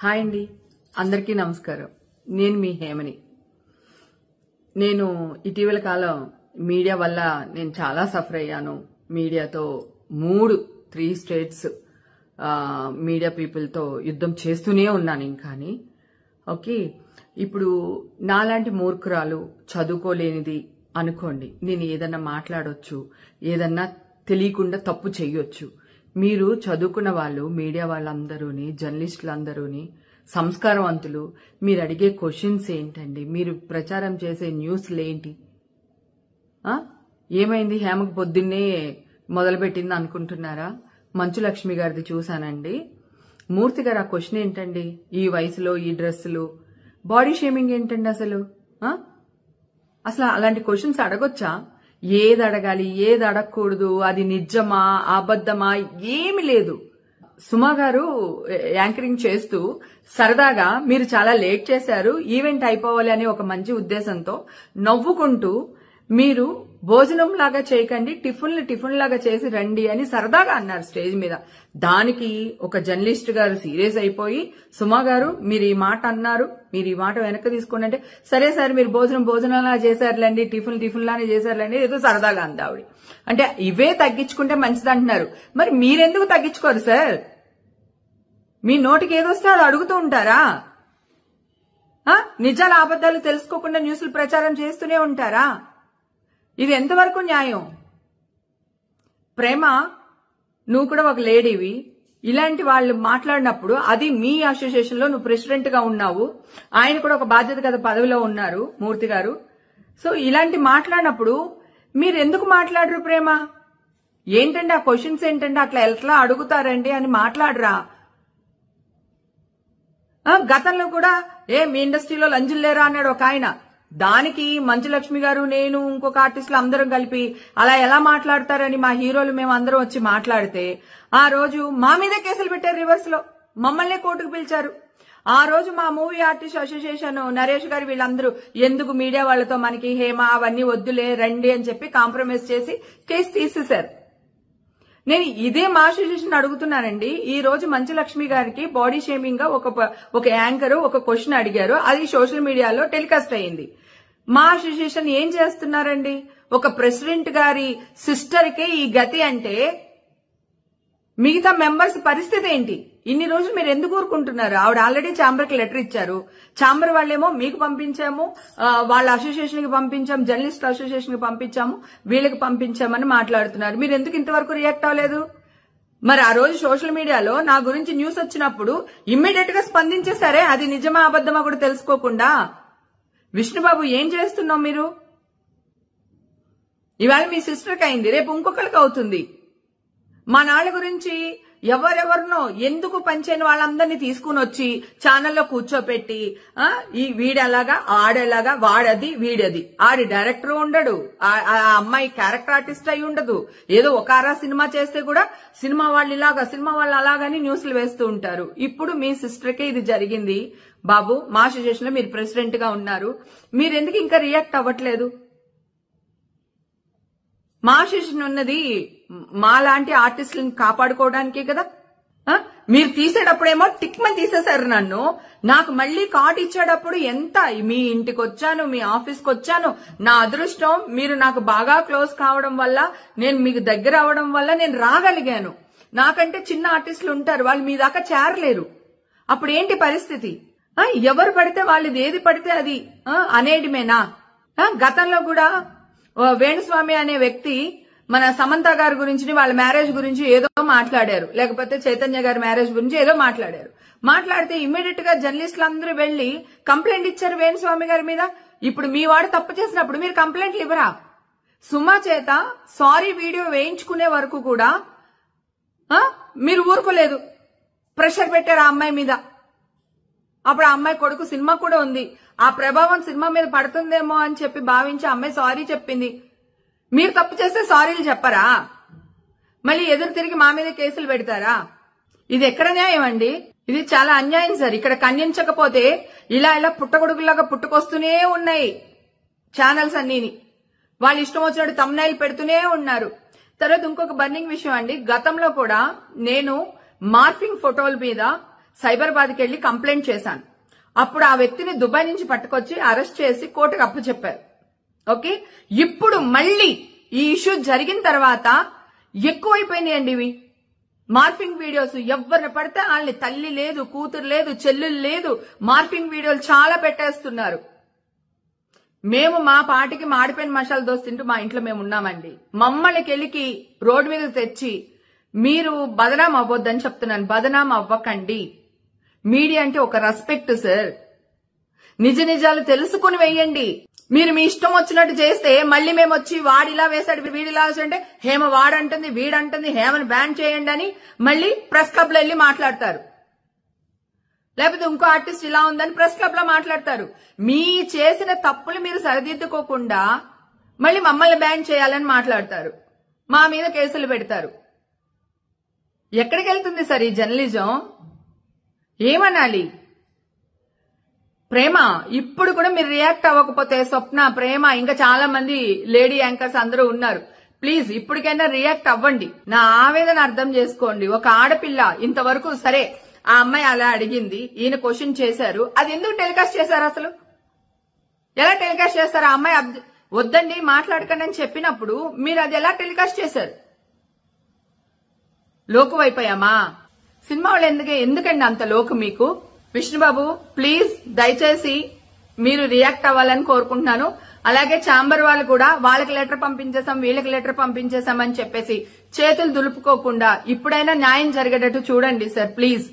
Hi అండి, అందరికీ నమస్కారం. నేను మీ హేమని. నేను ఇటీవల కాలం మీడియా వల్ల నేను చాలా సఫర్ అయ్యాను. మీడియాతో 3 స్టేట్స్ మీడియా పీపుల్తో యుద్ధం చేస్తూనే ఉన్నాను. ఇంకాని ఓకే, ఇప్పుడు నాలాంటి మూర్ఖురాలు చదువుకోలేనిది అనుకోండి, నేను ఏదన్నా మాట్లాడొచ్చు, ఏదన్నా తెలియకుండా తప్పు చెయ్యొచ్చు. మీరు చదువుకున్న వాళ్ళు, మీడియా వాళ్ళందరూని, జర్నలిస్టులందరూని సంస్కారవంతులు. మీరు అడిగే క్వశ్చన్స్ ఏంటండి? మీరు ప్రచారం చేసే న్యూస్లు ఏంటి? ఏమైంది హేమకు పొద్దున్నే మొదలుపెట్టింది అనుకుంటున్నారా? మంచు లక్ష్మి గారిది చూశానండి. మూర్తి గారు, ఆ క్వశ్చన్ ఏంటండి? ఈ వయసులో ఈ డ్రెస్సులు, బాడీ షేమింగ్ ఏంటండి అసలు? అసలు అలాంటి క్వశ్చన్స్ అడగొచ్చా? ఏది అడగాలి, ఏది అడగకూడదు, అది నిజమా అబద్ధమా ఏమి లేదు. సుమా గారు యాంకరింగ్ చేస్తూ సరదాగా మీరు చాలా లేట్ చేశారు, ఈవెంట్ అయిపోవాలి అనే ఒక మంచి ఉద్దేశంతో నవ్వుకుంటూ మీరు భోజనం లాగా చేయకండి, టిఫిన్ లాగా చేసి రండి అని సరదాగా అన్నారు స్టేజ్ మీద. దానికి ఒక జర్నలిస్ట్ గారు సీరియస్ అయిపోయి, సుమా గారు మీరు ఈ మాట అన్నారు, మీరు ఈ మాట వెనక్కి తీసుకోండి అంటే, సరే సార్ మీరు భోజనంలా చేశారులేండి, టిఫిన్ లానే చేశారులేండి, ఏదో సరదాగా అంది ఆవిడ. అంటే ఇవే తగ్గించుకుంటే మంచిది అంటున్నారు. మరి మీరెందుకు తగ్గించుకోరు సార్? మీ నోటికి ఏదొస్తే అది అడుగుతూ ఉంటారా? నిజాల అబద్ధాలు తెలుసుకోకుండా న్యూస్లు ప్రచారం చేస్తూనే ఉంటారా? ఇది ఎంతవరకు న్యాయం? ప్రేమ, నువ్వు కూడా ఒక లేడీవి. ఇలాంటి వాళ్ళు మాట్లాడినప్పుడు, అది మీ అసోసియేషన్ లో నువ్వు ప్రెసిడెంట్ గా ఉన్నావు, ఆయన కూడా ఒక బాధ్యత గల పదవిలో ఉన్నారు మూర్తి గారు. సో ఇలాంటి మాట్లాడినప్పుడు మీరు ఎందుకు మాట్లాడరు? ప్రేమ ఏంటండి, ఆ క్వశ్చన్స్ ఏంటండి, అట్లా ఎట్లా అడుగుతారండి అని మాట్లాడరా? గతంలో కూడా మీ ఇండస్ట్రీలో లంజులు లేరా అన్నాడు ఒక ఆయన. దానికి మంచు లక్ష్మి గారు, నేను, ఇంకొక ఆర్టిస్టులు అందరం కలిపి అలా ఎలా మాట్లాడతారని మా హీరోలు మేము అందరం వచ్చి మాట్లాడితే, ఆ రోజు మా మీదే కేసులు పెట్టారు. రివర్స్ లో మమ్మల్నే కోర్టుకు పిలిచారు. ఆ రోజు మా మూవీ ఆర్టిస్ట్ అసోసియేషన్ నరేష్ గారు వీళ్ళందరూ ఎందుకు మీడియా వాళ్లతో మనకి హేమ అవన్నీ వద్దులే రండి అని చెప్పి కాంప్రమైజ్ చేసి కేసు తీసేశారు. నేను ఇదే మా అసోసియేషన్ అడుగుతున్నానండి. ఈ రోజు మంచు లక్ష్మి గారికి బాడీ షేమింగ్ గా ఒక యాంకర్ ఒక క్వశ్చన్ అడిగారు, అది సోషల్ మీడియాలో టెలికాస్ట్ అయ్యింది. మా అసోసియేషన్ ఏం చేస్తున్నారండి? ఒక ప్రెసిడెంట్ గారి సిస్టర్ కే ఈ గతి అంటే మిగతా మెంబర్స్ పరిస్థితి ఏంటి? ఇన్ని రోజులు మీరు ఎందుకు ఊరుకుంటున్నారు? ఆవిడ ఆల్రెడీ ఛాంబర్ కి లెటర్ ఇచ్చారు. ఛాంబర్ వాళ్ళేమో మీకు పంపించాము, వాళ్ళ అసోసియేషన్ కి పంపించాము, జర్నలిస్ట్ అసోసియేషన్ కి పంపించాము, వీళ్ళకి పంపించామని మాట్లాడుతున్నారు. మీరు ఎందుకు ఇంతవరకు రియాక్ట్ అవ్వలేదు? మరి ఆ రోజు సోషల్ మీడియాలో నా గురించి న్యూస్ వచ్చినప్పుడు ఇమ్మీడియట్ గా స్పందించేశారే, అది నిజమా అబద్ధమా కూడా తెలుసుకోకుండా. విష్ణుబాబు, ఏం చేస్తున్నావు మీరు? ఇవాళ మీ సిస్టర్కి అయింది, రేపు ఇంకొకరికి అవుతుంది. మా నాళ్ళ గురించి ఎవరెవరినో ఎందుకు పనిచేయని వాళ్ళందరినీ తీసుకుని వచ్చి ఛానల్లో కూర్చోపెట్టి, ఈ వీడెలాగా ఆడేలాగా, వాడది వీడది, ఆడి డైరెక్టర్ ఉండడు, ఆ అమ్మాయి క్యారెక్టర్ ఆర్టిస్ట్ అయి ఉండదు, ఏదో ఒక ఆరా సినిమా చేస్తే కూడా సినిమా వాళ్ళు ఇలాగా, సినిమా వాళ్ళు అలాగని న్యూస్లు వేస్తూ ఉంటారు. ఇప్పుడు మీ సిస్టర్కే ఇది జరిగింది. బాబు, మా అసోసియేషన్ లో మీరు ప్రెసిడెంట్ గా ఉన్నారు, మీరెందుకు ఇంకా రియాక్ట్ అవ్వట్లేదు? మా అసోసియేషన్ ఉన్నది మా లాంటి ఆర్టిస్టులను కాపాడుకోవడానికే కదా. మీరు తీసేటప్పుడేమో టిక్మని తీసేశారు నన్ను. నాకు మళ్లీ కార్డు ఇచ్చేటప్పుడు ఎంత, మీ ఇంటికి వచ్చాను, మీ ఆఫీస్కి వచ్చాను. నా అదృష్టం మీరు నాకు బాగా క్లోజ్ కావడం వల్ల, నేను మీకు దగ్గర అవడం వల్ల నేను రాగలిగాను. నాకంటే చిన్న ఆర్టిస్టులు ఉంటారు, వాళ్ళు మీ దాకా చేరలేరు. అప్పుడు ఏంటి పరిస్థితి? ఎవరు పడితే వాళ్ళది, ఏది పడితే అది అనేయడమేనా? గతంలో కూడా వేణుస్వామి అనే వ్యక్తి మన సమంత గారి గురించి, వాళ్ళ మ్యారేజ్ గురించి ఏదో మాట్లాడారు, లేకపోతే చైతన్య గారి మ్యారేజ్ గురించి ఏదో మాట్లాడారు. మాట్లాడితే ఇమ్మీడియట్ గా జర్నలిస్టులు అందరూ వెళ్లి కంప్లైంట్ ఇచ్చారు వేణుస్వామి గారి మీద. ఇప్పుడు మీ వాడు తప్పు చేసినప్పుడు మీరు కంప్లైంట్లు ఇవ్వరా? సుమా చేత సారీ వీడియో వేయించుకునే వరకు కూడా మీరు ఊరుకోలేదు, ప్రెషర్ పెట్టారు ఆ అమ్మాయి మీద. అప్పుడు ఆ అమ్మాయి కొడుకు సినిమా కూడా ఉంది, ఆ ప్రభావం సినిమా మీద పడుతుందేమో అని చెప్పి భావించి అమ్మాయి సారీ చెప్పింది. మీరు తప్పు చేస్తే సారీలు చెప్పరా? మళ్ళీ ఎదురు తిరిగి మా మీద కేసులు పెడతారా? ఇది ఎక్కడ న్యాయం అండి? ఇది చాలా అన్యాయం సార్. ఇక్కడ ఖండించకపోతే ఇలా పుట్టగొడుగులాగా పుట్టుకొస్తూనే ఉన్నాయి ఛానల్స్ అన్నిని. వాళ్ళు ఇష్టం వచ్చినట్టు థంబ్నైల్ పెడుతూనే ఉన్నారు. తర్వాత ఇంకొక బర్నింగ్ విషయం అండి, గతంలో కూడా నేను మార్ఫింగ్ ఫోటోల మీద సైబరాబాద్కి వెళ్లి కంప్లైంట్ చేశాను. అప్పుడు ఆ వ్యక్తిని దుబాయ్ నుంచి పట్టుకొచ్చి అరెస్ట్ చేసి కోర్టుకు అప్పచెప్పారు. ఓకే, ఇప్పుడు మళ్ళీ ఈ ఇష్యూ జరిగిన తర్వాత ఎక్కువైపోయినాయండి ఇవి మార్ఫింగ్ వీడియోస్. ఎవరిని పడితే వాళ్ళని తల్లి లేదు, కూతురు లేదు, చెల్లెలు లేదు, మార్ఫింగ్ వీడియోలు చాలా పెట్టేస్తున్నారు. మేము మా పాటికి మాడిపోయిన మసాలా దోశ తింటూ మా ఇంట్లో మేము ఉన్నామండి. మమ్మల్ని కెలికి రోడ్డు మీద తెచ్చి మీరు బదనాం అవ్వద్దని చెప్తున్నాను. బదనాం అవ్వకండి. మీడియా అంటే ఒక రెస్పెక్ట్ సార్. నిజ నిజాలు తెలుసుకుని వేయండి. మీరు మీ ఇష్టం వచ్చినట్టు చేస్తే మళ్ళీ మేము వచ్చి వాడిలా వేశాడు, వీడిలా వేసాడంటే హేమ వాడంటుంది, వీడంటుంది, హేమను బ్యాన్ చేయండి అని మళ్ళీ ప్రెస్ క్లబ్ లో వెళ్లి మాట్లాడతారు. లేకపోతే ఇంకో ఆర్టిస్ట్ ఇలా ఉందని ప్రెస్ క్లబ్ లో మాట్లాడతారు. మీ చేసిన తప్పులు మీరు సరిదిద్దుకోకుండా మళ్ళీ మమ్మల్ని బ్యాన్ చేయాలని మాట్లాడతారు. మా మీద కేసులు పెడతారు. ఎక్కడికి వెళ్తుంది సార్ ఈ జర్నలిజం? ఏమనాలి? ప్రేమ ఇప్పుడు కూడా మీరు రియాక్ట్ అవ్వకపోతే, స్వప్న, ప్రేమ, ఇంకా చాలా మంది లేడీ యాంకర్స్ అందరూ ఉన్నారు, ప్లీజ్ ఇప్పటికైనా రియాక్ట్ అవ్వండి. నా ఆవేదన అర్థం చేసుకోండి. ఒక ఆడపిల్ల ఇంతవరకు సరే ఆ అమ్మాయి అలా అడిగింది, ఈయన క్వశ్చన్ చేశారు, అది ఎందుకు టెలికాస్ట్ చేశారు? అసలు ఎలా టెలికాస్ట్ చేస్తారు? ఆ అమ్మాయి వద్దండి మాట్లాడకండి అని చెప్పినప్పుడు మీరు అది ఎలా టెలికాస్ట్ చేశారు? లోకువైపోయామా? సినిమా వాళ్ళు ఎందుకండి అంత లోకు మీకు? విష్ణుబాబు ప్లీజ్ దయచేసి మీరు రియాక్ట్ అవ్వాలని కోరుకుంటున్నాను. అలాగే ఛాంబర్ వాళ్ళు కూడా వాళ్ళకి లెటర్ పంపించేసాం, వీళ్ళకి లెటర్ పంపించేసాం అని చెప్పేసి చేతులు దులుపుకోకుండా ఇప్పుడైనా న్యాయం జరిగేటట్టు చూడండి సార్ ప్లీజ్.